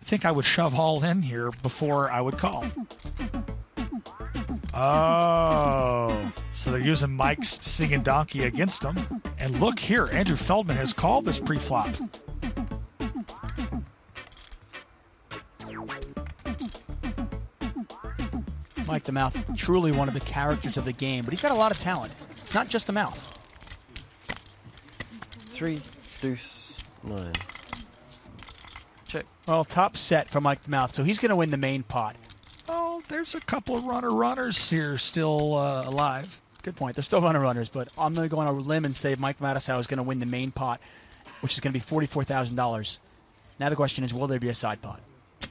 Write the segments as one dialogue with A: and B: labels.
A: think I would shove all in here before I would call. Oh, so they're using Mike's singing donkey against them. And look here, Andrew Feldman has called this pre-flop.
B: Mike the Mouth, truly one of the characters of the game, but he's got a lot of talent. It's not just the mouth.
C: 3 deuce 9. Check.
B: Well, top set for Mike the Mouth, so he's going to win the main pot.
A: Oh, there's a couple of runners here still alive.
B: Good point. They're still runners, but I'm going to go on a limb and say Mike Matusow is going to win the main pot, which is going to be $44,000. Now the question is, will there be a side pot?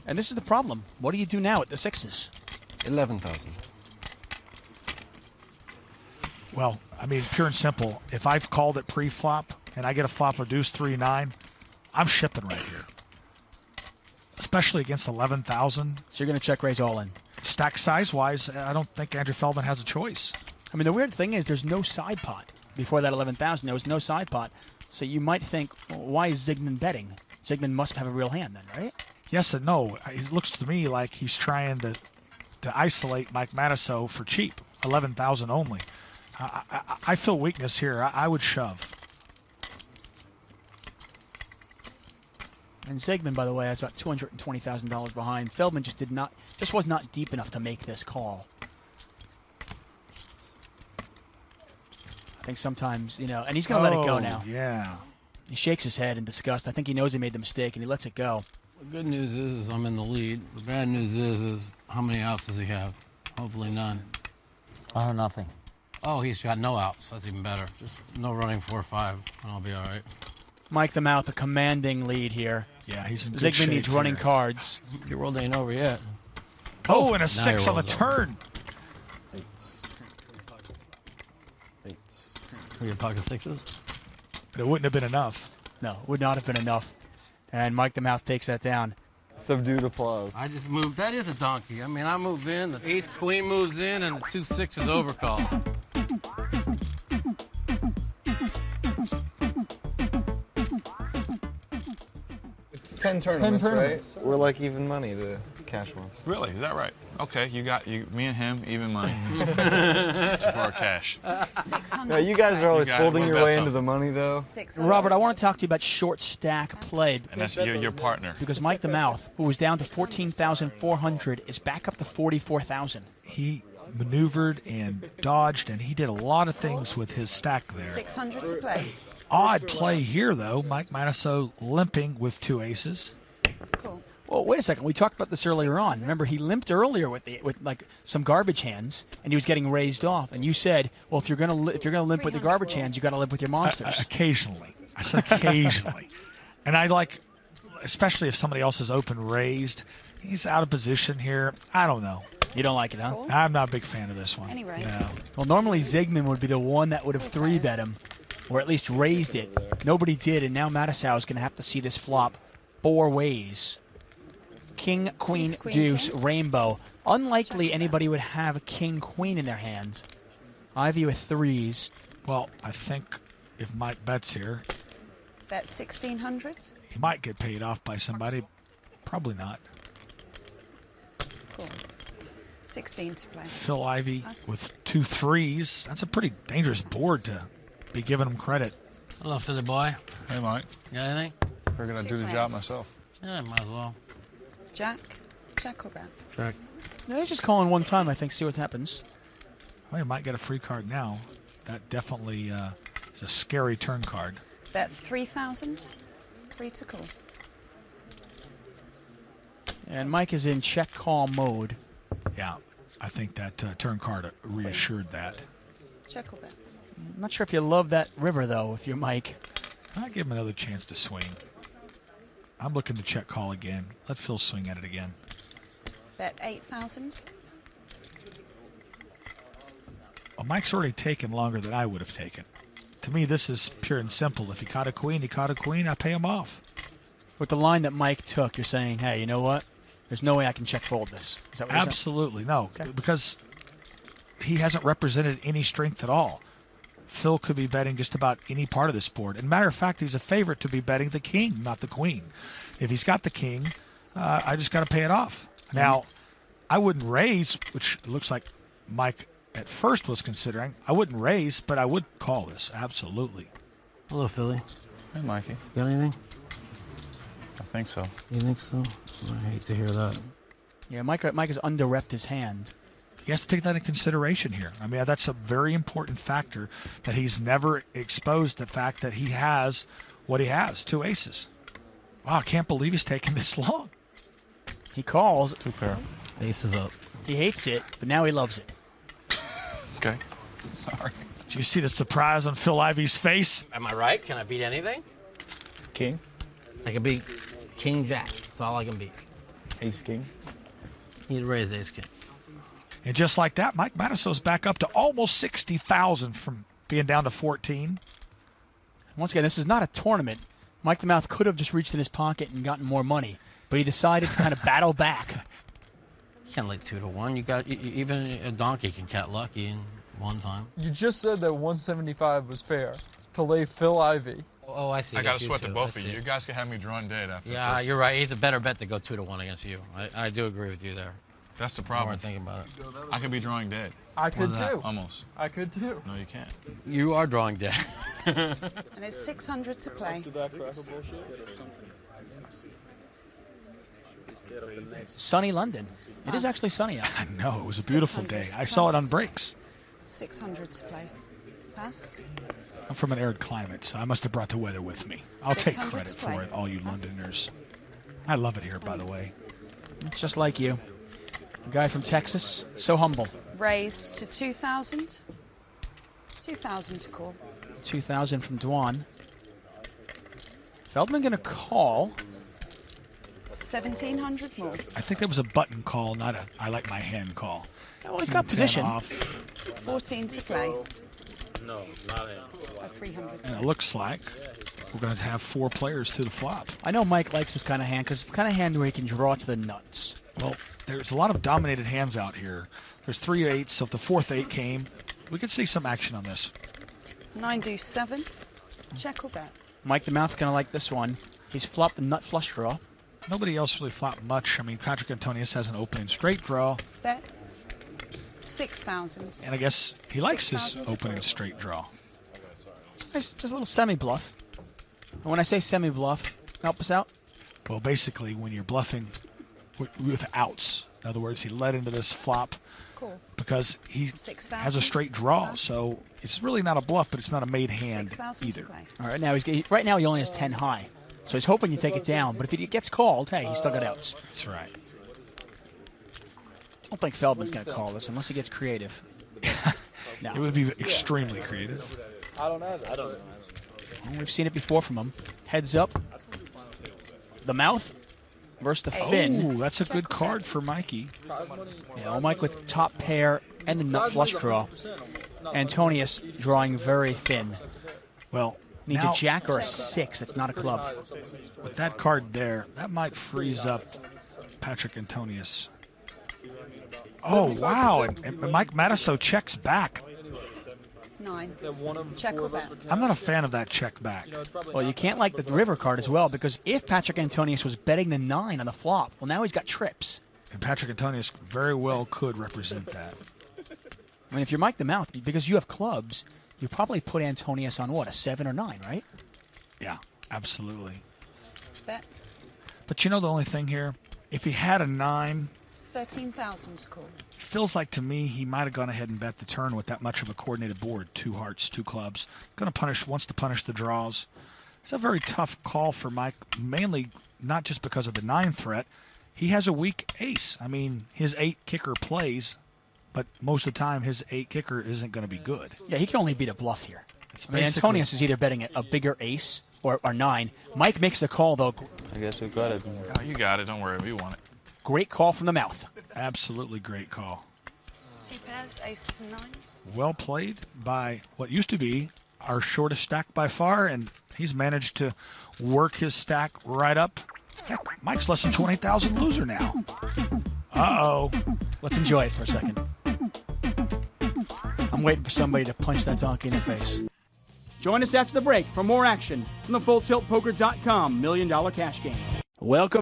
B: And this is the problem. What do you do now at the sixes?
C: 11,000.
A: Well, I mean, pure and simple. If I've called it pre-flop and I get a flop of deuce 3-9, I'm shipping right here. Especially against 11,000.
B: So you're going to check raise all in.
A: Stack size-wise, I don't think Andrew Feldman has a choice.
B: I mean, the weird thing is there's no side pot. Before that 11,000, there was no side pot. So you might think, well, why is Zygmunt betting? Zygmunt must have a real hand then, right?
A: Yes and no. It looks to me like he's trying to isolate Mike Matusow for cheap. 11,000 only. I feel weakness here. I would shove.
B: And Zygmunt, by the way, has about $220,000 behind. Feldman just was not deep enough to make this call. I think sometimes, you know, and he's going to let it go now.
A: Yeah.
B: He shakes his head in disgust. I think he knows he made the mistake, and he lets it go.
D: The good news is I'm in the lead. The bad news is how many outs does he have? Hopefully none.
E: Oh, nothing.
D: Oh, he's got no outs. That's even better. Just no running 4 or 5, and I'll be all right.
B: Mike the Mouth, a commanding lead here.
A: Yeah, he's in good
B: Zygmunt
A: shape
B: needs running
A: here.
B: cards.
D: Your world ain't over yet.
A: Oh, and a
D: Now
A: 6
D: your
A: on the
D: world's
A: turn.
D: Were your pocket sixes?
A: But it wouldn't have been enough.
B: No, would not have been enough. And Mike the Mouth takes that down.
F: Subdued applause.
D: I just moved. That is a donkey. I mean, I move in, the ace queen moves in, and the 2-6 is overcall.
F: 10 tournaments, right? We're like even money to cash ones.
G: Really? Is that right? Okay, me and him, even money. For our cash.
F: No, you guys are always folding your way into the money, though.
B: Robert, I want to talk to you about short stack play.
G: And that's your partner.
B: Because Mike the Mouth, who was down to 14,400, is back up to 44,000.
A: He maneuvered and dodged, and he did a lot of things with his stack there.
H: 600 to play.
A: Odd play here, though. Mike Matusow limping with 2 aces.
H: Cool.
B: Well, wait a second. We talked about this earlier on. Remember, he limped earlier with like some garbage hands, and he was getting raised off. And you said, well, if you're gonna limp with your garbage hands, you got to limp with your monsters.
A: Occasionally, I said occasionally, and I like, especially if somebody else is open raised. He's out of position here. I don't know.
B: You don't like it, huh?
H: Cool.
A: I'm not a big fan of this one.
H: Anyway.
A: No.
B: Well, normally Zygmunt would be the one that would have 3-bet him, or at least raised it. Nobody did, and now Matusow is going to have to see this flop 4 ways. King, queen, deuce, rainbow. Unlikely anybody would have a king, queen in their hands. Ivy with 3s.
A: Well, I think if Mike bets here,
H: That's 1,600.
A: he might get paid off by somebody. Probably not.
H: Cool. 16 to play.
A: Phil Ivey with 2 3s. That's a pretty dangerous board to be giving him credit.
D: Hello, Philly boy.
G: Hey, Mike.
D: You got anything?
G: Figured I'd do the job myself.
D: Yeah, might as well.
H: Jack or bet?
D: Check.
B: No, he's just calling one time, I think, see what happens.
A: Well, he might get a free card now. That definitely is a scary turn card.
H: Bet 3,000. 3 to call.
B: And Mike is in check call mode.
A: Yeah, I think that turn card reassured that.
H: Check or bet?
B: I'm not sure if you love that river, though, if you're Mike.
A: I'll give him another chance to swing. I'm looking to check call again. Let Phil swing at it again.
H: Bet 8,000.
A: Well, Mike's already taken longer than I would have taken. To me, this is pure and simple. If he caught a queen, he caught a queen. I pay him off.
B: With the line that Mike took, you're saying, hey, you know what? There's no way I can check fold this. Is that what you're saying?
A: Absolutely, no.
B: Okay.
A: Because he hasn't represented any strength at all. Phil could be betting just about any part of this board. And matter of fact, he's a favorite to be betting the king, not the queen. If he's got the king, I just got to pay it off. Now, I wouldn't raise, which looks like Mike at first was considering. I wouldn't raise, but I would call this, absolutely.
D: Hello, Philly.
G: Hey, Mikey.
D: Got anything?
G: I think so.
D: You think so? I hate to hear that.
B: Yeah, Mike has under-repped his hand.
A: He has to take that into consideration here. I mean, that's a very important factor that he's never exposed the fact that he has what he has, 2 aces. Wow, I can't believe he's taking this long.
B: He calls.
G: 2 pair.
D: Aces up.
B: He hates it, but now he loves it.
G: Okay. Sorry.
A: Did you see the surprise on Phil Ivy's face?
D: Am I right? Can I beat anything?
F: King?
D: I can beat King Jack. That's all I can beat.
F: Ace King?
D: He'd raise Ace King.
A: And just like that, Mike Matusow's back up to almost 60,000 from being down to 14.
B: Once again, this is not a tournament. Mike the Mouth could have just reached in his pocket and gotten more money, but he decided to kind of battle back.
D: You can't lay 2 to 1. You got even a donkey can get lucky in one time.
I: You just said that 175 was fair to lay Phil Ivey.
D: Oh, I see.
G: I got to
D: you
G: sweat the
D: too.
G: both
D: I
G: of you.
D: see.
G: You guys can have me drawing dead after
D: Yeah,
G: this.
D: you're right. It's a better bet to go 2 to 1 against you. I do agree with you there.
G: That's the
D: I
G: problem.
D: weren't thinking about it.
G: I could be drawing dead.
I: I could
D: What's that?
I: too.
G: Almost.
I: I could too.
G: No, you can't.
D: You are drawing dead.
H: And it's 600 to play.
B: Sunny London. It is actually sunny out.
A: I know, it was a beautiful day. I saw it on breaks.
H: 600 to play. Pass.
A: I'm from an arid climate, so I must have brought the weather with me. I'll take
H: 600
A: credit
H: to play.
A: for it, all you Londoners. I love it here, by the way.
B: It's just like you. A guy from Texas, so humble.
H: Raise to 2,000. 2,000 to call.
B: 2,000 from Dwan. Feldman going to call.
H: 1,700 more.
A: I think that was a button call, not a I like my hand call.
B: Well, he's got
A: 10
B: position.
A: off,
H: 14 to play.
D: No, not it.
H: 300.
A: and it looks like we're going to have 4 players to the flop.
B: I know Mike likes this kind of hand because it's the kind of hand where he can draw to the nuts.
A: Well, there's a lot of dominated hands out here. There's 3 8s, so if the 4th 8 came, we could see some action on this.
H: 9 do 7. Check or bet.
B: Mike the Mouth's going to like this one. He's flopped the nut flush draw.
A: Nobody else really flopped much. I mean, Patrick Antonius has an opening straight draw,
H: Bet. 6,000.
A: and I guess he likes his opening straight draw.
B: It's just a little semi-bluff. And when I say semi-bluff, help us out.
A: Well, basically, when you're bluffing with outs, in other words, he led into this flop
H: Cool.
A: because he
H: 6,000.
A: has a straight draw, so it's really not a bluff, but it's not a made hand
H: 6,000 to
A: either.
H: play.
B: All right, now right now he only has 10 high, so he's hoping you take it down. But if it gets called, hey, he's still got outs.
A: That's right.
B: I don't think Feldman's going to call this unless he gets creative. No.
A: It would be extremely creative.
I: I don't know.
B: Well, we've seen it before from him. Heads up. The mouth versus the
H: Oh.
B: fin.
A: Ooh, that's a good card for Mikey.
B: Yeah, well, Mike with top pair and the nut flush draw. Antonius drawing very thin.
A: Well,
B: Needs
A: now,
B: a jack or a 6. It's not a club.
A: with that card there, that might freeze up Patrick Antonius. Oh, wow, and Mike Matusow checks back.
H: 9. Check or bet.
A: I'm not a fan of that check back.
B: Well, you can't like the river card as well, because if Patrick Antonius was betting the 9 on the flop, well, now he's got trips.
A: And Patrick Antonius very well could represent that.
B: I mean, if you're Mike the Mouth, because you have clubs, you probably put Antonius on what, a 7 or 9, right?
A: Yeah, absolutely.
H: Bet.
A: But you know the only thing here? If he had a 9,
H: 13,000 to call.
A: feels like to me he might have gone ahead and bet the turn with that much of a coordinated board. 2 hearts, 2 clubs. Wants to punish the draws. It's a very tough call for Mike, mainly not just because of the 9 threat. He has a weak ace. I mean, his 8 kicker plays, but most of the time his 8 kicker isn't going to be good.
B: Yeah, he can only beat a bluff here.
A: It's
B: I mean,
A: basically-
B: Antonius is either betting a bigger ace or 9. Mike makes the call, though.
F: I guess we've got it.
G: Oh, you got it. Don't worry. We want it.
B: Great call from the Mouth.
A: Absolutely great call.
H: 2 pairs, aces and 9s.
A: Well played by what used to be our shortest stack by far, and he's managed to work his stack right up. Heck, Mike's less than 20,000 loser now. Uh-oh.
B: Let's enjoy it for a second. I'm waiting for somebody to punch that donkey in the face. Join us after the break for more action from the FullTiltPoker.com $1 Million Cash Game. Welcome.